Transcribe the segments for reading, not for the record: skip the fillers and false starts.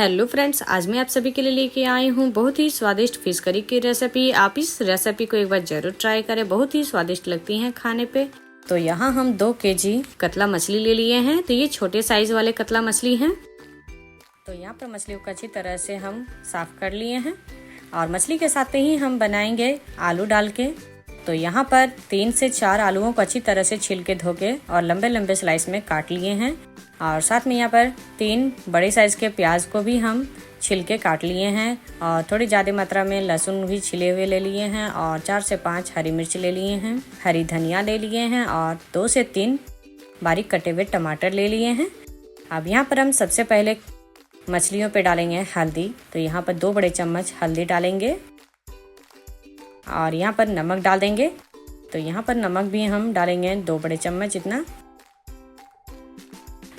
Hello friends, आज मैं आप सभी के लिए लेके आई हूँ बहुत ही स्वादिष्ट फिश करी की रेसिपी। आप इस रेसिपी को एक बार जरूर ट्राई करें, बहुत ही स्वादिष्ट लगती हैं खाने पे। तो यहाँ हम 2 केजी कतला मछली ले लिए हैं। तो ये छोटे साइज वाले कतला मछली हैं। तो यहाँ पर मछलियों को अच्छी तरह से हम साफ कर लिए हैं और मछली के साथ ही हम बनाएंगे आलू डाल के। तो यहाँ पर 3 से 4 आलूओं को अच्छी तरह से छील के धो के और लंबे लंबे स्लाइस में काट लिए हैं। और साथ में यहाँ पर 3 बड़े साइज के प्याज को भी हम छील के काट लिए हैं और थोड़ी ज़्यादा मात्रा में लहसुन भी छिले हुए ले लिए हैं और 4 से 5 हरी मिर्च ले लिए हैं, हरी धनिया ले लिए हैं और 2 से 3 बारीक कटे हुए टमाटर ले लिए हैं। अब यहाँ पर हम सबसे पहले मछलियों पे डालेंगे हल्दी। तो यहाँ पर 2 बड़े चम्मच हल्दी डालेंगे और यहाँ पर नमक डाल देंगे। तो यहाँ पर नमक भी हम डालेंगे 2 बड़े चम्मच इतना।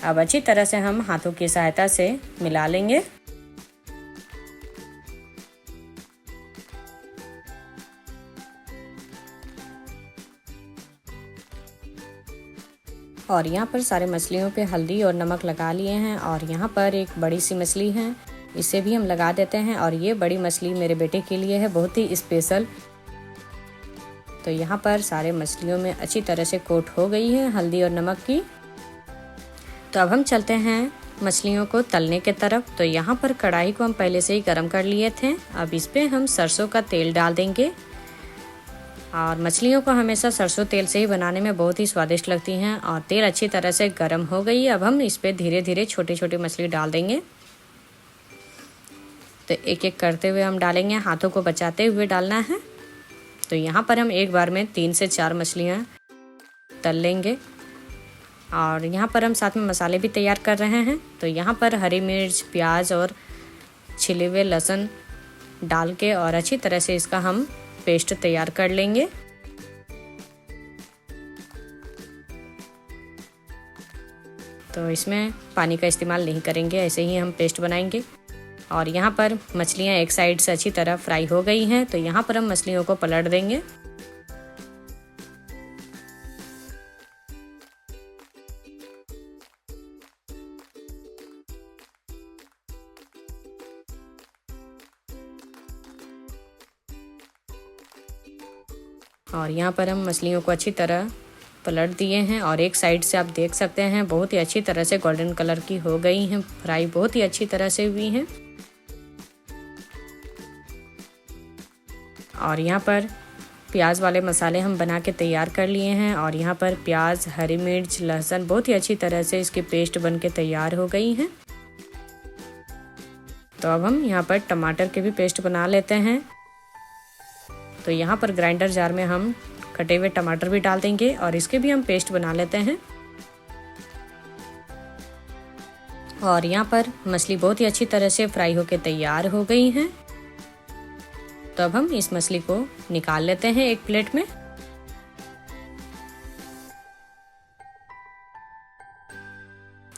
अब अच्छी तरह से हम हाथों की सहायता से मिला लेंगे। और यहाँ पर सारे मछलियों पे हल्दी और नमक लगा लिए हैं और यहाँ पर एक बड़ी सी मछली है, इसे भी हम लगा देते हैं। और ये बड़ी मछली मेरे बेटे के लिए है, बहुत ही स्पेशल। तो यहाँ पर सारे मछलियों में अच्छी तरह से कोट हो गई है हल्दी और नमक की। तो अब हम चलते हैं मछलियों को तलने के तरफ। तो यहाँ पर कढ़ाई को हम पहले से ही गर्म कर लिए थे। अब इस पे हम सरसों का तेल डाल देंगे और मछलियों को हमेशा सरसों तेल से ही बनाने में बहुत ही स्वादिष्ट लगती हैं। और तेल अच्छी तरह से गर्म हो गई। अब हम इस पे धीरे धीरे छोटी छोटी मछली डाल देंगे। तो एक एक करते हुए हम डालेंगे, हाथों को बचाते हुए डालना है। तो यहाँ पर हम एक बार में 3 से 4 मछलियाँ तल लेंगे। और यहाँ पर हम साथ में मसाले भी तैयार कर रहे हैं। तो यहाँ पर हरी मिर्च, प्याज और छिले हुए लहसुन डाल के और अच्छी तरह से इसका हम पेस्ट तैयार कर लेंगे। तो इसमें पानी का इस्तेमाल नहीं करेंगे, ऐसे ही हम पेस्ट बनाएंगे। और यहाँ पर मछलियाँ एक साइड से अच्छी तरह फ्राई हो गई हैं। तो यहाँ पर हम मछलियों को पलट देंगे। और यहाँ पर हम मछलियों को अच्छी तरह पलट दिए हैं और एक साइड से आप देख सकते हैं बहुत ही अच्छी तरह से गोल्डन कलर की हो गई हैं, फ्राई बहुत ही अच्छी तरह से हुई हैं। और यहाँ पर प्याज वाले मसाले हम बना के तैयार कर लिए हैं। और यहाँ पर प्याज, हरी मिर्च, लहसुन बहुत ही अच्छी तरह से इसकी पेस्ट बन के तैयार हो गई हैं। तो अब हम यहाँ पर टमाटर के भी पेस्ट बना लेते हैं। तो यहाँ पर ग्राइंडर जार में हम कटे हुए टमाटर भी डाल देंगे और इसके भी हम पेस्ट बना लेते हैं। और यहाँ पर मछली बहुत ही अच्छी तरह से फ्राई होके तैयार हो गई हैं। तो अब हम इस मछली को निकाल लेते हैं एक प्लेट में।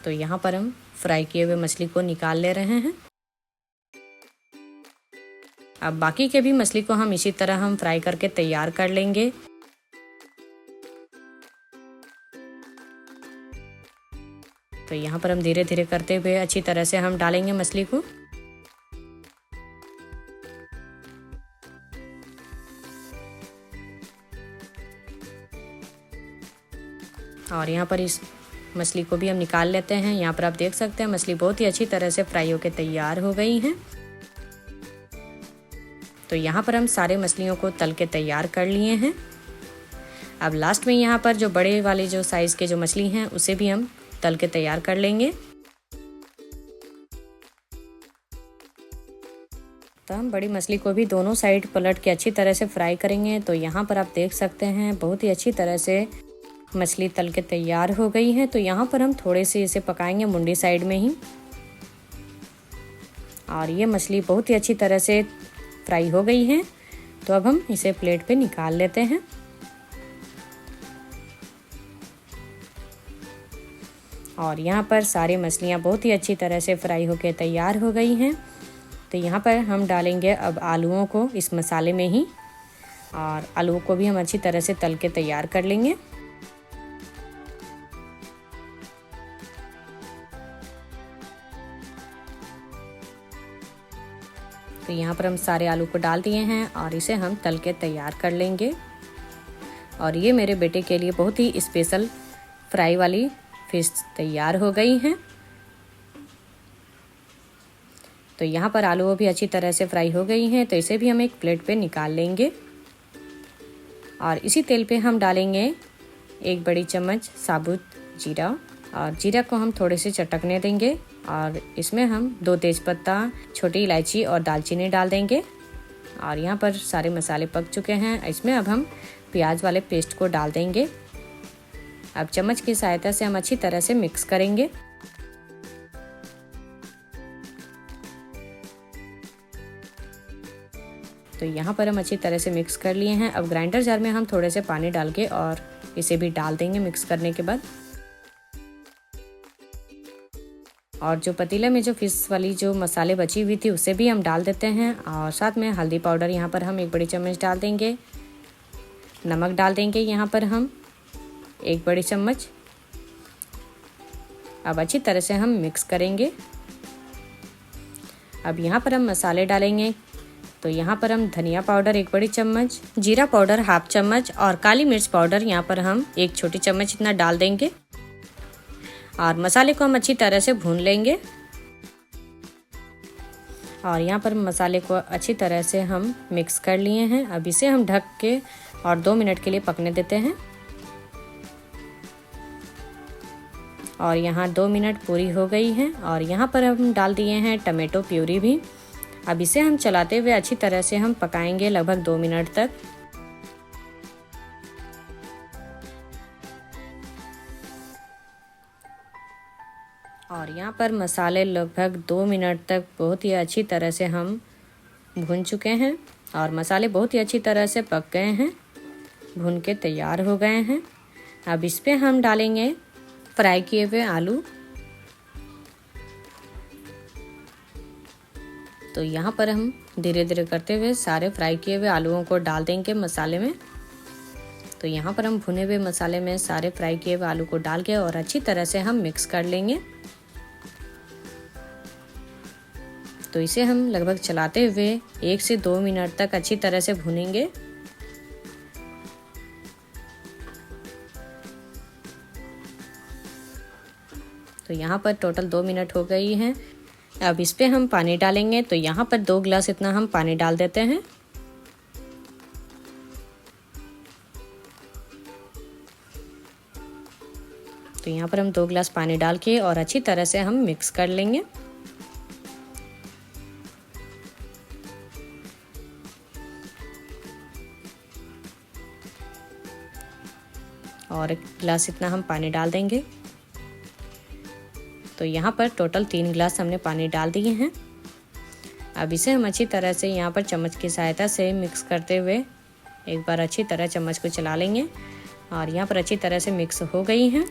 तो यहाँ पर हम फ्राई किए हुए मछली को निकाल ले रहे हैं। अब बाकी के भी मछली को हम इसी तरह हम फ्राई करके तैयार कर लेंगे। तो यहाँ पर हम धीरे धीरे करते हुए अच्छी तरह से हम डालेंगे मछली को। और यहाँ पर इस मछली को भी हम निकाल लेते हैं। यहाँ पर आप देख सकते हैं मछली बहुत ही अच्छी तरह से फ्राई होकर तैयार हो गई हैं। तो यहाँ पर हम सारे मछलियों को तल के तैयार कर लिए हैं। अब लास्ट में यहाँ पर जो बड़े वाले जो साइज़ के जो मछली हैं उसे भी हम तल के तैयार कर लेंगे। तो हम बड़ी मछली को भी दोनों साइड पलट के अच्छी तरह से फ्राई करेंगे। तो यहाँ पर आप देख सकते हैं बहुत ही अच्छी तरह से मछली तल के तैयार हो गई है। तो यहाँ पर हम थोड़े से इसे पकाएंगे मुंडी साइड में ही। और ये मछली बहुत ही अच्छी तरह से फ्राई हो गई है। तो अब हम इसे प्लेट पे निकाल लेते हैं। और यहाँ पर सारी मछलियाँ बहुत ही अच्छी तरह से फ्राई होकर तैयार हो गई हैं। तो यहाँ पर हम डालेंगे अब आलूओं को इस मसाले में ही। और आलूओं को भी हम अच्छी तरह से तल के तैयार कर लेंगे। तो यहाँ पर हम सारे आलू को डाल दिए हैं और इसे हम तल के तैयार कर लेंगे। और ये मेरे बेटे के लिए बहुत ही स्पेशल फ्राई वाली फिश तैयार हो गई हैं। तो यहाँ पर आलू भी अच्छी तरह से फ्राई हो गई हैं, तो इसे भी हम एक प्लेट पे निकाल लेंगे। और इसी तेल पे हम डालेंगे 1 बड़ी चम्मच साबुत जीरा, और जीरा को हम थोड़े से चटकने देंगे। और इसमें हम 2 तेज़पत्ता, छोटी इलायची और दालचीनी डाल देंगे। और यहाँ पर सारे मसाले पक चुके हैं। इसमें अब हम प्याज वाले पेस्ट को डाल देंगे। अब चम्मच की सहायता से हम अच्छी तरह से मिक्स करेंगे। तो यहाँ पर हम अच्छी तरह से मिक्स कर लिए हैं। अब ग्राइंडर जार में हम थोड़े से पानी डाल के और इसे भी डाल देंगे मिक्स करने के बाद। और जो पतीले में जो फिश वाली जो मसाले बची हुई थी उसे भी हम डाल देते हैं। और साथ में हल्दी पाउडर यहाँ पर हम 1 बड़ी चम्मच डाल देंगे। नमक डाल देंगे यहाँ पर हम 1 बड़ी चम्मच। अब अच्छी तरह से हम मिक्स करेंगे। अब यहाँ पर हम मसाले डालेंगे। तो यहाँ पर हम धनिया पाउडर 1 बड़ी चम्मच, जीरा पाउडर 1/2 चम्मच और काली मिर्च पाउडर यहाँ पर हम 1 छोटी चम्मच इतना डाल देंगे। और मसाले को हम अच्छी तरह से भून लेंगे। और यहाँ पर मसाले को अच्छी तरह से हम मिक्स कर लिए हैं। अब इसे हम ढक के और 2 मिनट के लिए पकने देते हैं। और यहाँ 2 मिनट पूरी हो गई हैं। और यहाँ पर हम डाल दिए हैं टमाटो प्यूरी भी। अब इसे हम चलाते हुए अच्छी तरह से हम पकाएंगे लगभग 2 मिनट तक। और यहाँ पर मसाले लगभग 2 मिनट तक बहुत ही अच्छी तरह से हम भून चुके हैं। और मसाले बहुत ही अच्छी तरह से पक गए हैं, भून के तैयार हो गए हैं। अब इस पे हम डालेंगे फ्राई किए हुए आलू। तो यहाँ पर हम धीरे धीरे करते हुए सारे फ्राई किए हुए आलूओं को डाल देंगे मसाले में। तो यहाँ पर हम भुने हुए मसाले में सारे फ्राई किए हुए आलू को डाल के और अच्छी तरह से हम मिक्स कर लेंगे। तो इसे हम लगभग चलाते हुए 1 से 2 मिनट तक अच्छी तरह से भुनेंगे। तो यहाँ पर टोटल 2 मिनट हो गई हैं। अब इस पे हम पानी डालेंगे। तो यहाँ पर 2 गिलास इतना हम पानी डाल देते हैं। तो यहाँ पर हम 2 गिलास पानी डाल के और अच्छी तरह से हम मिक्स कर लेंगे। और 1 गिलास इतना हम पानी डाल देंगे। तो यहाँ पर टोटल 3 गिलास हमने पानी डाल दिए हैं। अब इसे हम अच्छी तरह से यहाँ पर चम्मच की सहायता से मिक्स करते हुए एक बार अच्छी तरह चम्मच को चला लेंगे। और यहाँ पर अच्छी तरह से मिक्स हो गई हैं।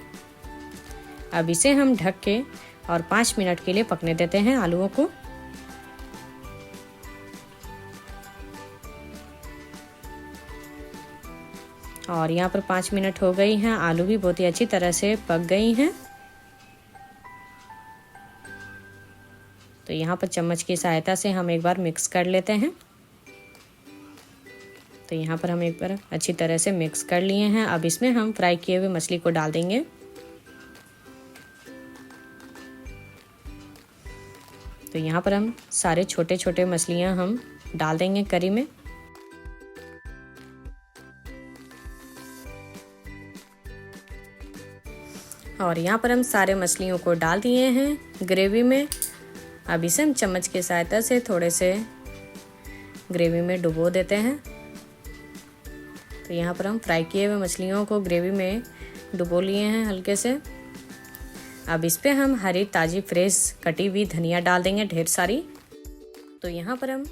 अब इसे हम ढक के और 5 मिनट के लिए पकने देते हैं आलूओं को। और यहाँ पर 5 मिनट हो गई हैं। आलू भी बहुत ही अच्छी तरह से पक गई हैं। तो यहाँ पर चम्मच की सहायता से हम एक बार मिक्स कर लेते हैं। तो यहाँ पर हम एक बार अच्छी तरह से मिक्स कर लिए हैं। अब इसमें हम फ्राई किए हुए मछली को डाल देंगे। तो यहाँ पर हम सारे छोटे छोटे मछलियाँ हम डाल देंगे करी में। और यहाँ पर हम सारे मछलियों को डाल दिए हैं ग्रेवी में। अब इसे हम चम्मच की सहायता से थोड़े से ग्रेवी में डुबो देते हैं। तो यहाँ पर हम फ्राई किए हुए मछलियों को ग्रेवी में डुबो लिए हैं हल्के से। अब इस पे हम हरी ताज़ी फ्रेश कटी हुई धनिया डाल देंगे ढेर सारी। तो यहाँ पर हम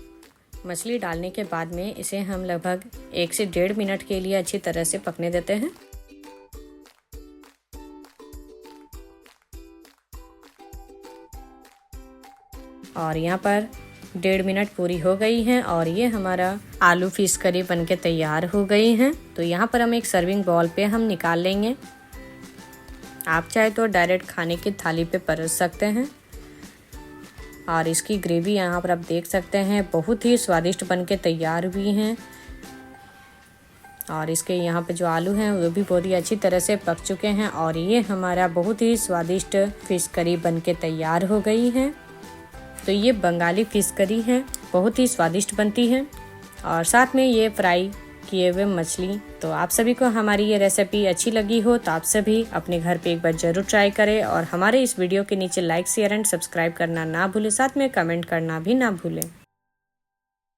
मछली डालने के बाद में इसे हम लगभग 1 से 1.5 मिनट के लिए अच्छी तरह से पकने देते हैं। और यहाँ पर 1.5 मिनट पूरी हो गई हैं और ये हमारा आलू फिश करी बनके तैयार हो गई हैं। तो यहाँ पर हम एक सर्विंग बाउल पे हम निकाल लेंगे। आप चाहे तो डायरेक्ट खाने की थाली पे परोस सकते हैं। और इसकी ग्रेवी यहाँ पर आप देख सकते हैं बहुत ही स्वादिष्ट बनके तैयार हुई हैं। और इसके यहाँ पे जो आलू हैं वो भी बहुत ही अच्छी तरह से पक चुके हैं और ये हमारा बहुत ही स्वादिष्ट फिश करी बनके तैयार हो गई है। तो ये बंगाली फिश करी है, बहुत ही स्वादिष्ट बनती है और साथ में ये फ्राई किए हुए मछली। तो आप सभी को हमारी ये रेसिपी अच्छी लगी हो तो आप सभी अपने घर पे एक बार जरूर ट्राई करें और हमारे इस वीडियो के नीचे लाइक शेयर एंड सब्सक्राइब करना ना भूलें, साथ में कमेंट करना भी ना भूलें।